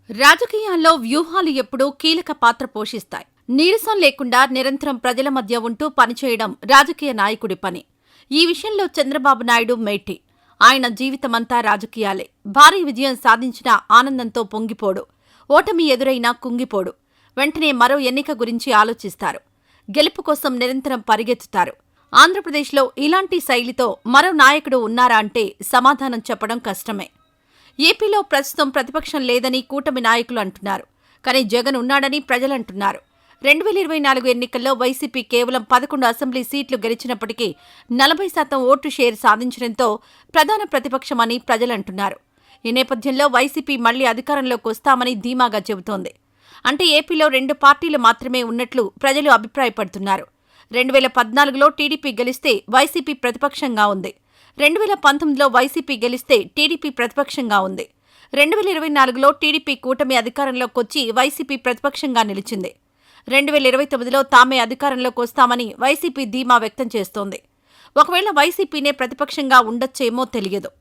రాజకీయాల్లో వ్యూహాలు ఎప్పుడూ కీలక పాత్ర పోషిస్తాయి. నీరసం లేకుండా నిరంతరం ప్రజల మధ్య ఉంటూ పనిచేయడం రాజకీయ నాయకుడి పని. ఈ విషయంలో చంద్రబాబు నాయుడు మేటి. ఆయన జీవితమంతా రాజకీయాలే. భారీ విజయం సాధించినా ఆనందంతో పొంగిపోడు. ఓటమి ఎదురైనా కుంగిపోడు. వెంటనే మరో ఎన్నిక గురించి ఆలోచిస్తారు. గెలుపు కోసం నిరంతరం పరిగెత్తుతారు. ఆంధ్రప్రదేశ్లో ఇలాంటి శైలితో మరో నాయకుడు ఉన్నారా అంటే సమాధానం చెప్పడం కష్టమే. ఏపీలో ప్రస్తుతం ప్రతిపక్షం లేదని కూటమి నాయకులు అంటున్నారు. కానీ జగన్ ఉన్నాడని ప్రజలంటున్నారు. 2024 ఎన్నికల్లో వైసీపీ కేవలం 11 అసెంబ్లీ సీట్లు గెలిచినప్పటికీ 40% ఓటు షేర్ సాధించడంతో ప్రధాన ప్రతిపక్షమని ప్రజలంటున్నారు. ఈ నేపథ్యంలో వైసీపీ మళ్లీ అధికారంలోకి వస్తామని ధీమాగా చెబుతోంది. అంటే ఏపీలో 2 పార్టీలు మాత్రమే ఉన్నట్లు ప్రజలు అభిప్రాయపడుతున్నారు. 2014లో టీడీపీ గెలిస్తే వైసీపీ ప్రతిపక్షంగా ఉంది. 2019లో వైసీపీ గెలిస్తే టీడీపీ ప్రతిపక్షంగా ఉంది. 2024లో టీడీపీ కూటమి అధికారంలోకొచ్చి వైసీపీ ప్రతిపక్షంగా నిలిచింది. 2029లో తామే అధికారంలోకి వస్తామని వైసీపీ ధీమా వ్యక్తం చేస్తోంది. ఒకవేళ వైసీపీనే ప్రతిపక్షంగా ఉండొచ్చేమో తెలియదు.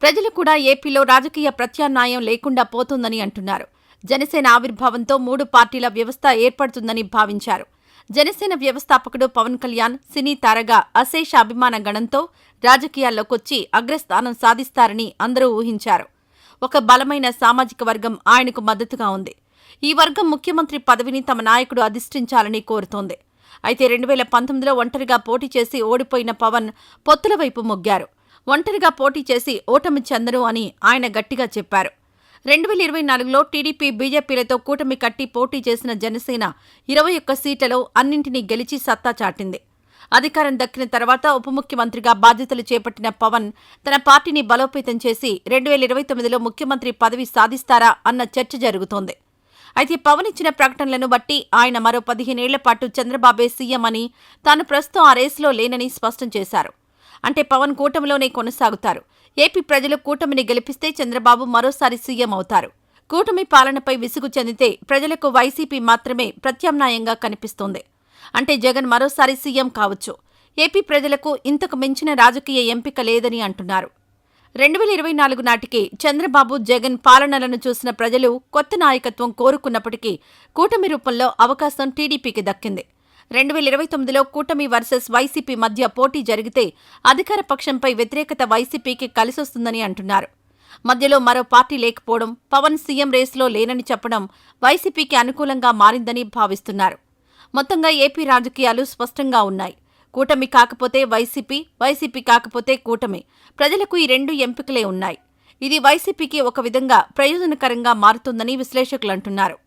ప్రజలు కూడా ఏపీలో రాజకీయ ప్రత్యామ్నాయం లేకుండా పోతుందని అంటున్నారు. జనసేన ఆవిర్భావంతో 3 పార్టీల వ్యవస్థ ఏర్పడుతుందని భావించారు. జనసేన వ్యవస్థాపకుడు పవన్ కళ్యాణ్ సినీ తారగా అశేష అభిమాన గణంతో రాజకీయాల్లోకొచ్చి అగ్రస్థానం సాధిస్తారని అందరూ ఊహించారు. ఒక బలమైన సామాజిక వర్గం ఆయనకు మద్దతుగా ఉంది. ఈ వర్గం ముఖ్యమంత్రి పదవిని తమ నాయకుడు అధిష్ఠించాలని కోరుతోంది. అయితే 2019లో ఒంటరిగా పోటీ చేసి ఓడిపోయిన పవన్ పొత్తుల వైపు మొగ్గారు. ఒంటరిగా పోటీ చేసి ఓటమి చెందను అని ఆయన గట్టిగా చెప్పారు. 2024లో టీడీపీ బీజేపీలతో కూటమి కట్టి పోటీ చేసిన జనసేన 21 సీట్లలో అన్నింటినీ గెలిచి సత్తా చాటింది. అధికారం దక్కిన తర్వాత ఉప ముఖ్యమంత్రిగా బాధ్యతలు చేపట్టిన పవన్ తన పార్టీని బలోపేతం చేసి 2029లో ముఖ్యమంత్రి పదవి సాధిస్తారా అన్న చర్చ జరుగుతోంది. అయితే పవన్ ఇచ్చిన ప్రకటనలను బట్టి ఆయన మరో 15 ఏళ్ల పాటు చంద్రబాబే సీఎం అని, తాను ప్రస్తుతం ఆ రేసులో లేనని స్పష్టం చేశారు. అంటే పవన్ కూటమిలోనే కొనసాగుతారు. ఏపీ ప్రజలు కూటమిని గెలిపిస్తే చంద్రబాబు మరోసారి సీఎం అవుతారు. కూటమి పాలనపై విసుగు చెందితే ప్రజలకు వైసీపీ మాత్రమే ప్రత్యామ్నాయంగా కనిపిస్తోంది. అంటే జగన్ మరోసారి సీఎం కావచ్చు. ఏపీ ప్రజలకు ఇంతకు మించిన రాజకీయ ఎంపిక లేదని అంటున్నారు. 2024 నాటికి చంద్రబాబు జగన్ పాలనలను చూసిన ప్రజలు కొత్త నాయకత్వం కోరుకున్నప్పటికీ కూటమి రూపంలో అవకాశం టీడీపీకి దక్కింది. 2029లో కూటమి వర్సెస్ వైసీపీ మధ్య పోటీ జరిగితే అధికార పక్షంపై వ్యతిరేకత వైసీపీకి కలిసొస్తుందని అంటున్నారు. మధ్యలో మరో పార్టీ లేకపోవడం, పవన్ సీఎం రేసులో లేనని చెప్పడం వైసీపీకి అనుకూలంగా మారిందని భావిస్తున్నారు. మొత్తంగా ఏపీ రాజకీయాలు స్పష్టంగా ఉన్నాయి. కూటమి కాకపోతే వైసీపీ, వైసీపీ కాకపోతే కూటమి. ప్రజలకు ఈ 2 ఎంపికలే ఉన్నాయి. ఇది వైసీపీకి ఒక విధంగా ప్రయోజనకరంగా మారుతుందని విశ్లేషకులు అంటున్నారు.